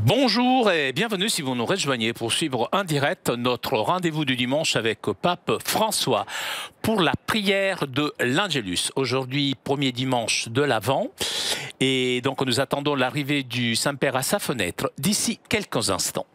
Bonjour et bienvenue si vous nous rejoignez pour suivre en direct notre rendez-vous du dimanche avec Pape François pour la prière de l'Angélus. Aujourd'hui, premier dimanche de l'Avent et donc nous attendons l'arrivée du Saint-Père à sa fenêtre d'ici quelques instants.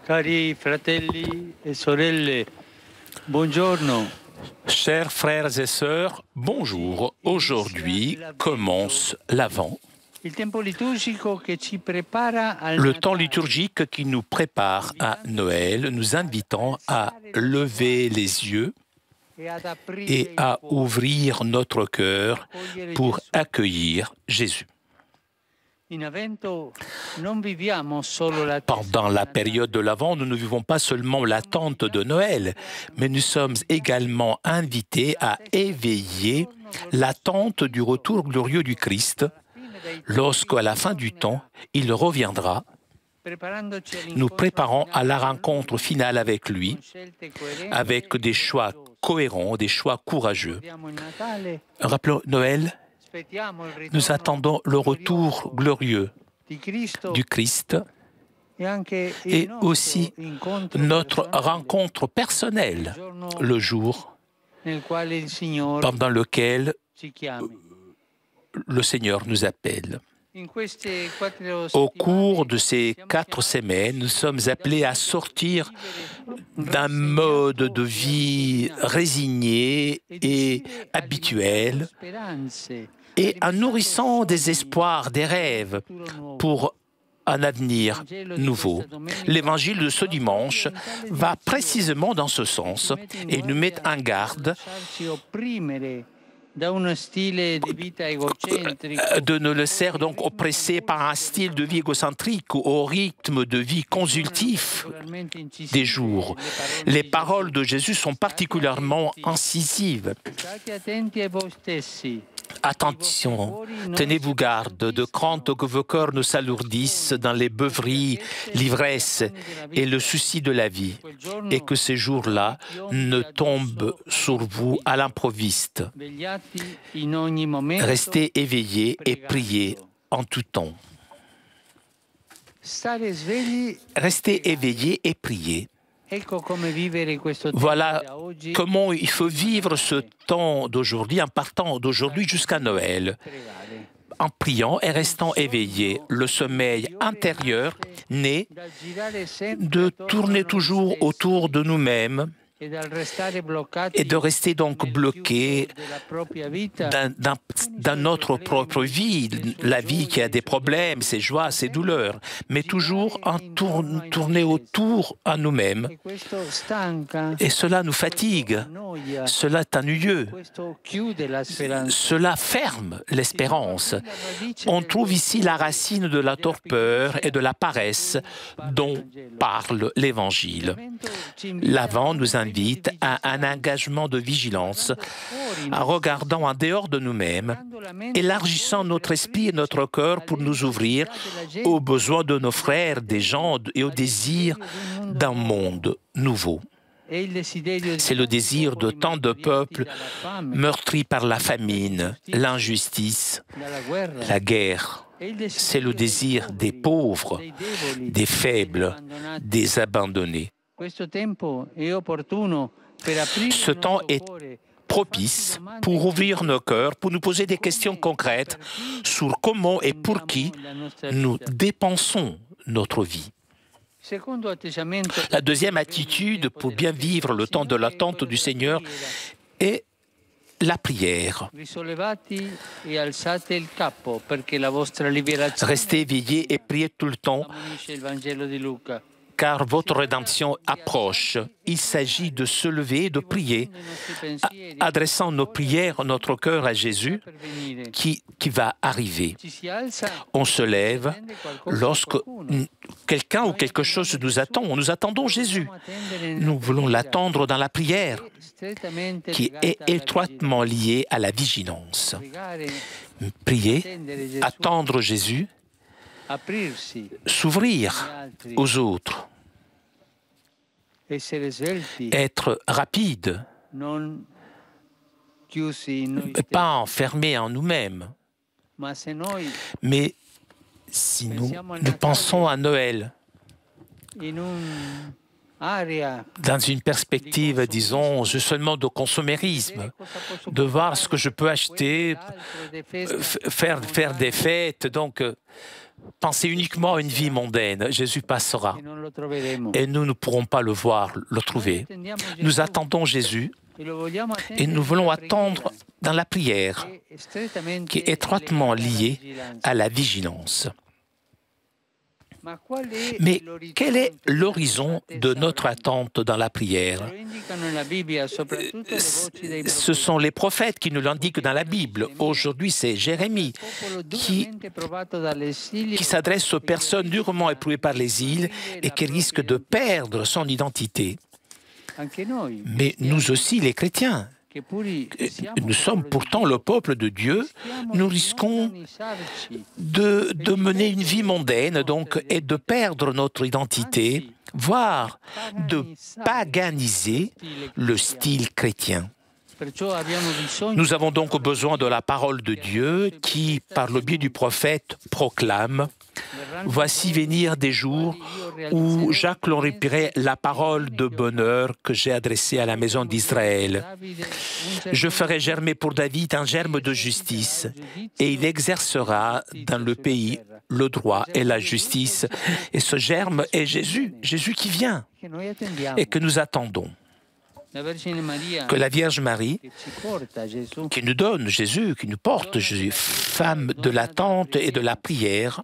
Cari fratelli e sorelle, buongiorno. Chers frères et sœurs, bonjour. Aujourd'hui commence l'Avent. Le temps liturgique qui nous prépare à Noël, nous invitant à lever les yeux et à ouvrir notre cœur pour accueillir Jésus. Pendant la période de l'Avent, nous ne vivons pas seulement l'attente de Noël, mais nous sommes également invités à éveiller l'attente du retour glorieux du Christ, lorsqu'à la fin du temps, il reviendra, nous préparant à la rencontre finale avec lui, avec des choix cohérents, des choix courageux. Rappelons Noël. Nous attendons le retour glorieux du Christ et aussi notre rencontre personnelle, le jour pendant lequel le Seigneur nous appelle. Au cours de ces 4 semaines, nous sommes appelés à sortir d'un mode de vie résigné et habituel et en nourrissant des espoirs, des rêves pour un avenir nouveau. L'évangile de ce dimanche va précisément dans ce sens et nous met en garde de ne laisser donc oppresser par un style de vie égocentrique ou au rythme de vie consultif des jours. Les paroles de Jésus sont particulièrement incisives. Attention, tenez-vous garde de crainte que vos cœurs ne s'alourdissent dans les beuveries, l'ivresse et le souci de la vie, et que ces jours-là ne tombent sur vous à l'improviste. Restez éveillés et priez en tout temps. Restez éveillés et priez. Voilà comment il faut vivre ce temps d'aujourd'hui, en partant d'aujourd'hui jusqu'à Noël, en priant et restant éveillés. Le sommeil intérieur naît de tourner toujours autour de nous-mêmes et de rester donc bloqué dans notre propre vie, la vie qui a des problèmes, ses joies, ses douleurs, mais toujours en tourner autour à nous-mêmes. Et cela nous fatigue, cela est ennuyeux, cela ferme l'espérance. On trouve ici la racine de la torpeur et de la paresse dont parle l'Évangile. L'Avent nous invite à un engagement de vigilance, en regardant en dehors de nous-mêmes, élargissant notre esprit et notre cœur pour nous ouvrir aux besoins de nos frères, des gens et au désir d'un monde nouveau. C'est le désir de tant de peuples meurtris par la famine, l'injustice, la guerre. C'est le désir des pauvres, des faibles, des abandonnés. Ce temps est propice pour ouvrir nos cœurs, pour nous poser des questions concrètes sur comment et pour qui nous dépensons notre vie. La deuxième attitude pour bien vivre le temps de l'attente du Seigneur est la prière. Restez éveillés et priez tout le temps, car votre rédemption approche. Il s'agit de se lever et de prier, adressant nos prières, notre cœur à Jésus qui va arriver. On se lève lorsque quelqu'un ou quelque chose nous attend. Nous attendons Jésus. Nous voulons l'attendre dans la prière, qui est étroitement liée à la vigilance. Prier, attendre Jésus, s'ouvrir aux autres, être rapide, pas enfermé en nous-mêmes. Mais si nous pensons à Noël, dans une perspective, disons, seulement de consumérisme, de voir ce que je peux acheter, faire des fêtes, donc penser uniquement à une vie mondaine. Jésus passera et nous ne pourrons pas le voir, le trouver. Nous attendons Jésus et nous voulons attendre dans la prière, qui est étroitement liée à la vigilance. Mais quel est l'horizon de notre attente dans la prière? Ce sont les prophètes qui nous l'indiquent dans la Bible. Aujourd'hui, c'est Jérémie qui s'adresse aux personnes durement éprouvées par les îles et qui risquent de perdre son identité. Mais nous aussi, les chrétiens, nous sommes pourtant le peuple de Dieu, nous risquons de mener une vie mondaine donc, et de perdre notre identité, voire de paganiser le style chrétien. Nous avons donc besoin de la parole de Dieu qui, par le biais du prophète, proclame « Voici venir des jours où j'accomplirai la parole de bonheur que j'ai adressée à la maison d'Israël. Je ferai germer pour David un germe de justice, et il exercera dans le pays le droit et la justice. » Et ce germe est Jésus, Jésus qui vient et que nous attendons. Que la Vierge Marie, qui nous donne Jésus, qui nous porte Jésus, femme de l'attente et de la prière,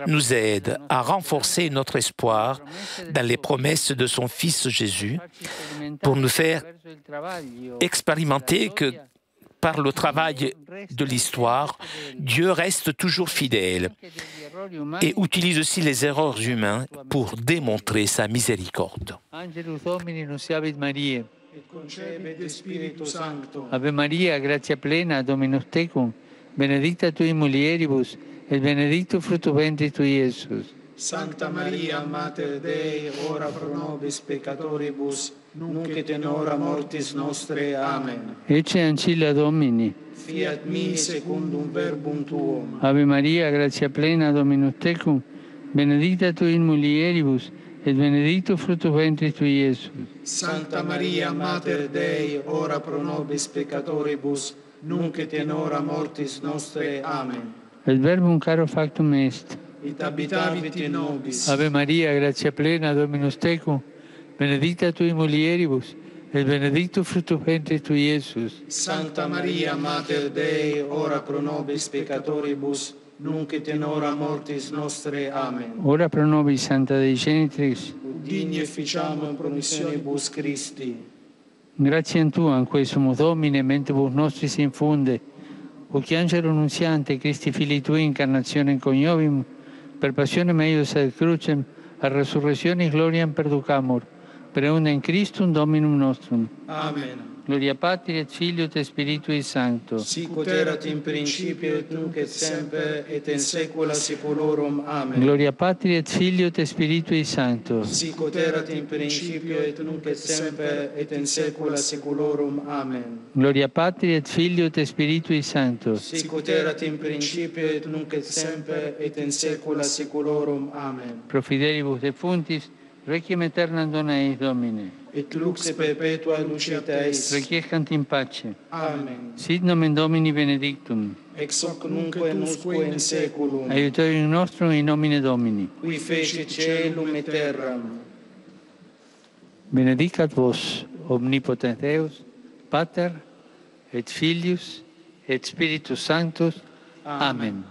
nous aide à renforcer notre espoir dans les promesses de son Fils Jésus, pour nous faire expérimenter que par le travail de l'histoire, Dieu reste toujours fidèle et utilise aussi les erreurs humaines pour démontrer sa miséricorde. Ave Maria, gratia plena, Dominus tecum, benedicta tui mulieribus, et benedictus fructus ventris tui, Iesus. Sancta Maria, Mater Dei, ora pro nobis peccatoribus, nunc et in hora mortis nostre. Amen. Ecce ancilla Domini. Fiat mi secundum verbum tuum. Ave Maria, gratia plena, Dominus tecum, benedicta tui in mulieribus, et benedictus fructus ventris tui, Iesus. Sancta Maria, Mater Dei, ora pro nobis peccatoribus, nunc et in hora mortis nostre. Amen. Et verbum caro factum est. It habitavit in nobis. Ave Maria, gratia plena, Dominus tecum, benedicta tui in mulieribus, et benedictus fructus ventris tui, Iesus. Sancta Maria, Mater Dei, ora pro nobis peccatoribus, nunc et in hora mortis nostre. Amen. Ora pro nobis, Santa Dei Genitrix, Digni efficiamur promissionibus Christi. gratiam Tuam, quae sumus Domine, mentibus nostris infunde, uc angelo nuntiante Christi Filii Tui incarnationem coniovim, per passionem eius ad crucem, a resurrectionis gloriam perducamur, per eundem Christum Dominum nostrum. Amen. Gloria Patri et Filio et Spiritui Sancto. Sic ut erat in principio et nunc et semper et in saecula saeculorum. Amen. Gloria Patri et Filio et Spiritui Sancto. Sic ut erat in principio et nunc et semper et in saecula saeculorum. Amen. Gloria Patri et Filio et Spiritui Sancto. Sic ut erat in principio et nunc et semper et in saecula saeculorum. Amen. Pro fidelibus defuntis, Requiem aeternam dona eis Domine. et lux perpetua lucida eis. Requiescant in pace. Amen. Sit nomen Domini benedictum. Ex hoc nunc et usque in saeculum, Aiutorium nostrum in nomine Domini. qui fecit caelum et terram. Benedicat vos omnipotens Deus, Pater et Filius et Spiritus Sanctus. Amen.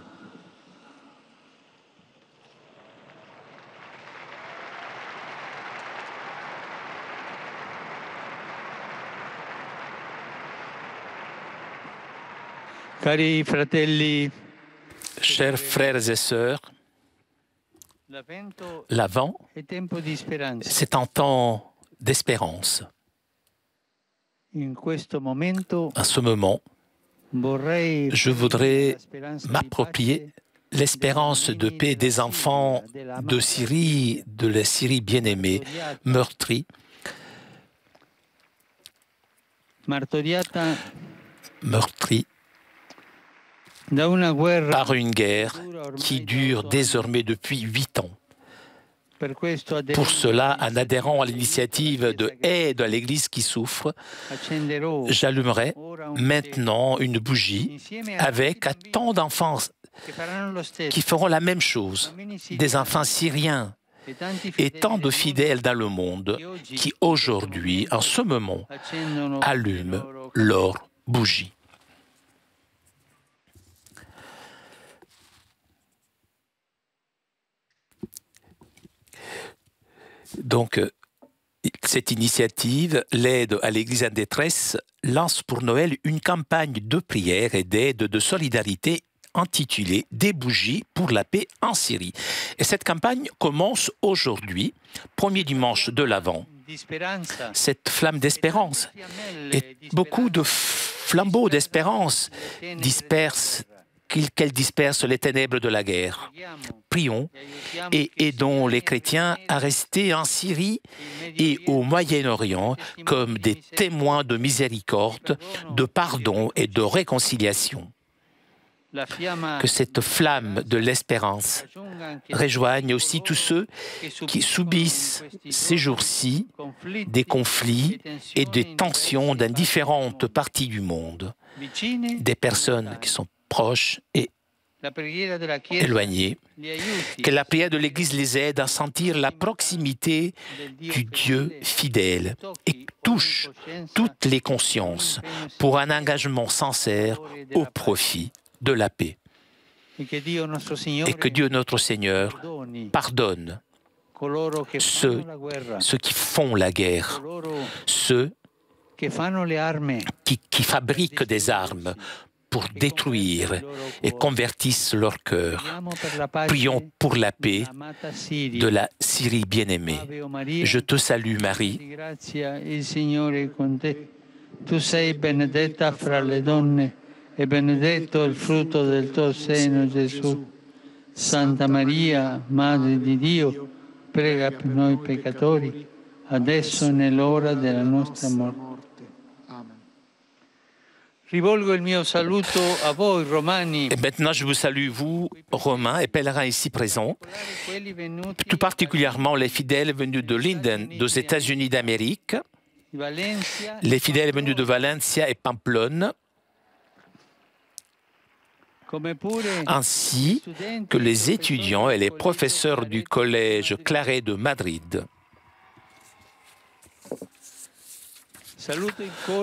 Cari fratelli, Chers frères et sœurs, l'Avvento l'Avent, è tempo di speranza. c'est un temps d'espérance. In questo momento À ce moment, vorrei je voudrais m'approprier l'espérance de paix des enfants de Syrie, de la Syrie bien-aimée, meurtrie, martoriata meurtrie da una guerra. par une guerre qui dure désormais depuis 8 ans. Per questo Pour cela, en adhérant à l'initiative de aide à l'Église qui souffre, accenderò j'allumerai maintenant une bougie insieme avec à tant d'enfants che faranno lo stesso. qui feront la même chose, des enfants syriens E tanti et tant de fidèles dans le monde qui aujourd'hui, en ce moment, accendono allument leur bougie. Donc, cette initiative, l'aide à l'Église en détresse, lance pour Noël une campagne de prière et d'aide de solidarité intitulée « Des bougies pour la paix en Syrie ». Et cette campagne commence aujourd'hui, premier dimanche de l'Avent. di speranza. Cette flamme d'espérance et beaucoup de flambeaux d'espérance dispersent, qu'elle disperse les ténèbres de la guerre. Prions et aidons les chrétiens à rester en Syrie et au Moyen-Orient comme des témoins de miséricorde, de pardon et de réconciliation. Que cette flamme de l'espérance rejoigne aussi tous ceux qui subissent ces jours-ci des conflits et des tensions dans différentes parties du monde, des personnes qui sont proches et éloignées, que la prière de l'Église les aide à sentir la proximité du Dieu fidèle et touche toutes les consciences pour un engagement sincère au profit de la paix. Et que Dieu notre Seigneur pardonne ceux qui font la guerre, ceux qui fabriquent des armes pour détruire et convertissent leur cœur. Prions pour la paix de la Syrie bien-aimée. Je te salue Marie. Tu sei benedetta fra le donne e benedetto il frutto del tuo seno, Gesù. Santa Maria, Madre di Dio, prega per noi peccatori, adesso e nell'ora della nostra morte. Rivolgo il mio saluto a voi, romani. Et maintenant, je vous salue, vous, Romains et pèlerins ici présents, tout particulièrement les fidèles venus de Linden, des États-Unis d'Amérique, les fidèles venus de Valencia et Pamplonne, ainsi que les étudiants et les professeurs du collège Claret de Madrid.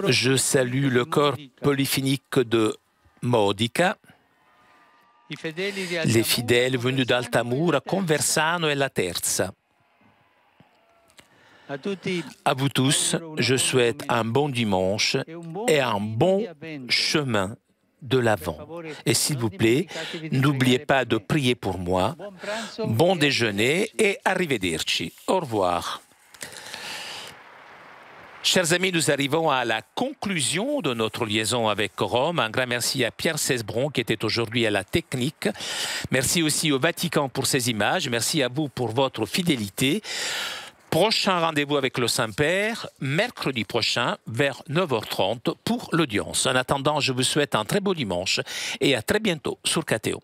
Je salue le corps polyphonique de Modica, les fidèles venus d'Altamura, Conversano et La Terza. À vous tous, je souhaite un bon dimanche et un bon chemin de l'Avent. Et s'il vous plaît, n'oubliez pas de prier pour moi. Bon déjeuner et arrivederci. Au revoir. Chers amis, nous arrivons à la conclusion de notre liaison avec Rome. Un grand merci à Pierre Cesbron qui était aujourd'hui à la technique. Merci aussi au Vatican pour ces images. Merci à vous pour votre fidélité. Prochain rendez-vous avec le Saint-Père, mercredi prochain, vers 9h30 pour l'audience. En attendant, je vous souhaite un très beau dimanche et à très bientôt sur KTO.